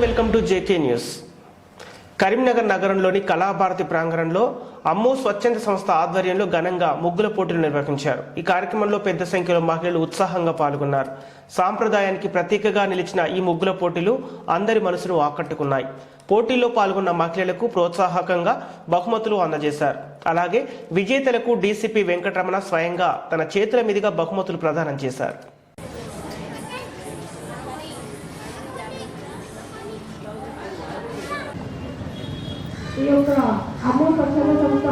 Welcome to JK news. Karimnagar నగరంలోని కళాభారతి ప్రాంగణంలో అమ్ము స్వచ్ఛంద సంస్థ ఆధ్వర్యంలో ఘనంగా ముగ్గుల పోటీలు నిర్వహించారు. ఈ కార్యక్రమంలో పెద్ద సంఖ్యలో మహిళలు ఉత్సాహంగా పాల్గొన్నారు. సాంప్రదాయానికి ప్రతీకగా నిలిచిన ఈ ముగ్గుల పోటీలు అందరి మనసును ఆకట్టుకున్నాయి. పోటీల్లో పాల్గొన్న మహిళలకు ప్రోత్సాహకంగా బహుమతులు అందజేశారు. అలాగే విజేతలకు డీసీపీ వెంకటరమణ స్వయంగా తన చేతుల మీదుగా బహుమతులు ప్రదానం చేశారు. ఈ యొక్క అమ్ము స్వచ్ఛంద సంస్థ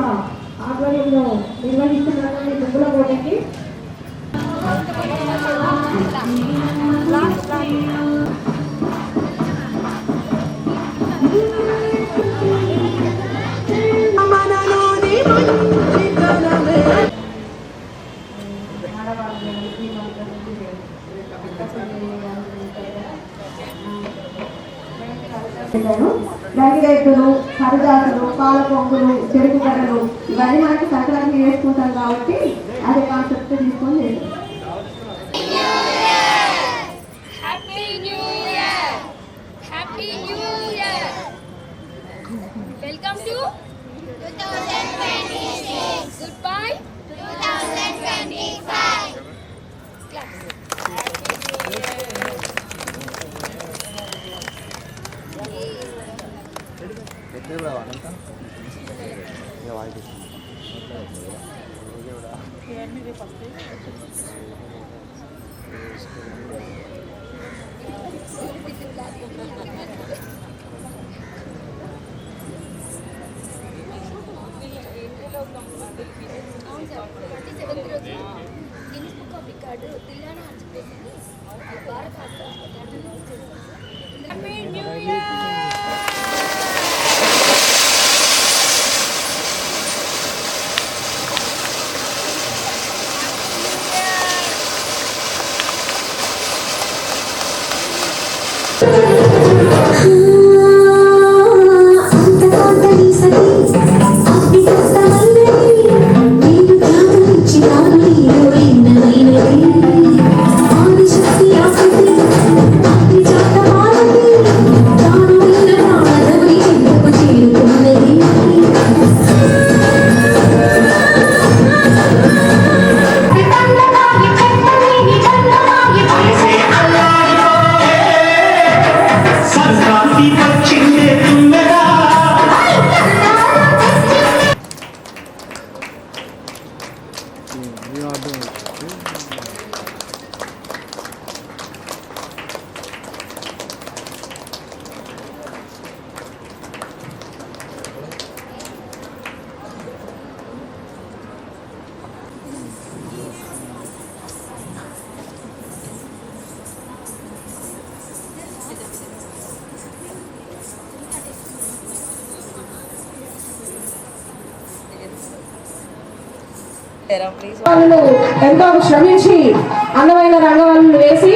ఆధ్వర్యంలో నిర్వహిస్తున్నటువంటి ముగ్గుల పోటీకి గంగిరెద్దులు, హరిదాసులు, పాల పొంగులు, చెరుకు గడ్డలు ఇవన్నీ మనకి సంక్రాంతి వేసుకుంటాం కాబట్టి అదే కాన్సెప్ట్ తీసుకొని welcome to 2026 good bye 2025 Guinness book of record tillana అని చెప్పేసి భారత హ్యాపీ న్యూ ఇయర్. ఎంతో శ్రమించి అందమైన రంగవల్లులు వేసి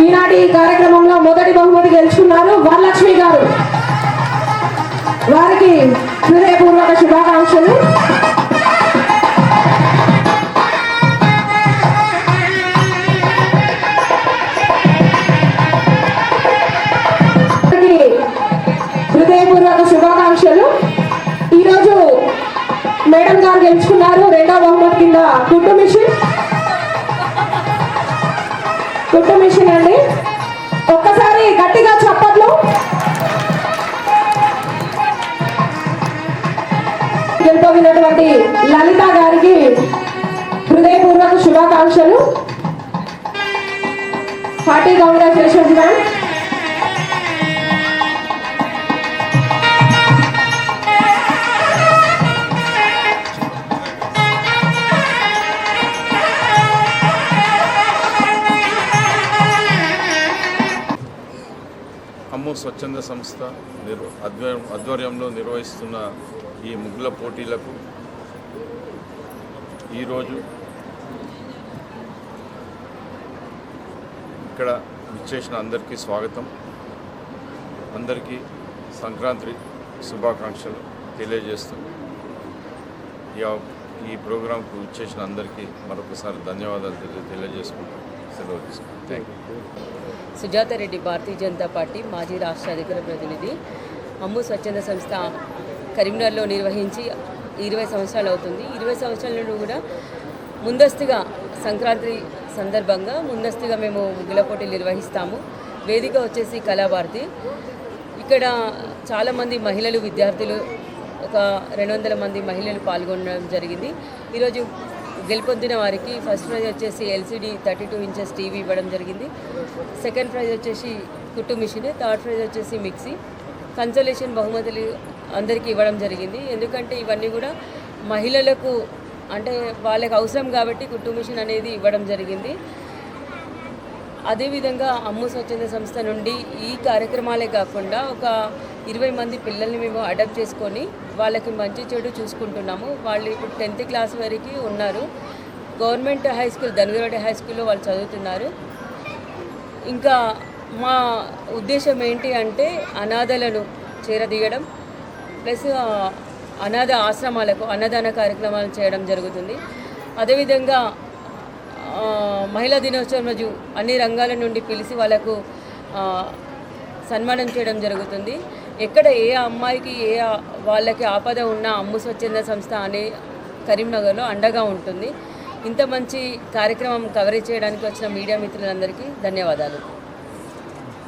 ఈనాటి కార్యక్రమంలో మొదటి బహుమతి గెలుచుకున్నారు వరలక్ష్మి గారు. వారికి హృదయపూర్వక శుభాకాంక్షలు. హృదయపూర్వక శుభాకాంక్షలు. ఈరోజు మేడం గారు గెలుచుకున్నారు రెండో బహుమతి కింద కుట్టు మిషన్ అండి. ఒక్కసారి గట్టిగా చప్పట్లు. గెలుపొందినటువంటి లలిత గారికి హృదయపూర్వక శుభాకాంక్షలు. Hearty congratulations ma'am. అమ్ము స్వచ్ఛంద సంస్థ ఆధ్వర్యంలో నిర్వహిస్తున్న ఈ ముగ్గుల పోటీలకు ఈరోజు ఇక్కడ విచ్చేసిన అందరికీ స్వాగతం. అందరికీ సంక్రాంతి శుభాకాంక్షలు తెలియజేస్తూ ఈ ప్రోగ్రాంకు విచ్చేసిన అందరికీ మరొకసారి ధన్యవాదాలు తెలియజేసుకుంటాం. సెలవు తీసుకుంటాను. Thank you. Sujatha Reddy, Bharatiya Janata party మాజీ రాష్ట్ర అధికార ప్రతినిధి. అమ్ము స్వచ్ఛంద సంస్థ కరీంనగర్లో నిర్వహించి 20 సంవత్సరాలు అవుతుంది. 20 సంవత్సరాల నుండి కూడా ముందస్తుగా సంక్రాంతి సందర్భంగా ముందస్తుగా మేము ముగ్గుల పోటీలు నిర్వహిస్తాము. వేదిక వచ్చేసి కళాభారతి. ఇక్కడ చాలామంది మహిళలు, విద్యార్థులు, ఒక 200 మంది మహిళలు పాల్గొనడం జరిగింది. ఈరోజు గెలుపొందిన వారికి ఫస్ట్ ప్రైజ్ వచ్చేసి LCD 32 ఇంచెస్ టీవీ ఇవ్వడం జరిగింది. సెకండ్ ప్రైజ్ వచ్చేసి కుట్టు మిషన్, థర్డ్ ప్రైజ్ వచ్చేసి మిక్సీ. కన్సోలేషన్ బహుమతులు అందరికీ ఇవ్వడం జరిగింది. ఎందుకంటే ఇవన్నీ కూడా మహిళలకు అంటే వాళ్ళకి అవసరం కాబట్టి కుట్టు మిషన్ అనేది ఇవ్వడం జరిగింది. అదేవిధంగా అమ్ము స్వచ్ఛంద సంస్థ నుండి ఈ కార్యక్రమాలే కాకుండా ఒక 20 మంది పిల్లల్ని మేము అడాప్ట్ చేసుకొని వాళ్ళకి మంచి చెడు చూసుకుంటున్నాము. వాళ్ళు ఇప్పుడు 10th క్లాస్ వరకు ఉన్నారు. గవర్నమెంట్ హై స్కూల్, ధనుగరవాడ హై స్కూల్లో వాళ్ళు చదువుతున్నారు. ఇంకా మా ఉద్దేశం ఏంటి అంటే అనాథలను చేరదీయడం, ప్లస్ అనాథ ఆశ్రమాలకు అన్నదాన కార్యక్రమాలు చేయడం జరుగుతుంది. అదేవిధంగా మహిళా దినోత్సవం రోజు అన్ని రంగాల నుండి పిలిచి వాళ్ళకు సన్మానం చేయడం జరుగుతుంది. ఎక్కడ ఏ అమ్మాయికి వాళ్ళకి ఆపద ఉన్నా అమ్ము స్వచ్ఛంద సంస్థ అనే కరీంనగర్లో అండగా ఉంటుంది. ఇంత మంచి కార్యక్రమం కవరేజ్ చేయడానికి వచ్చిన మీడియా మిత్రులందరికీ ధన్యవాదాలు.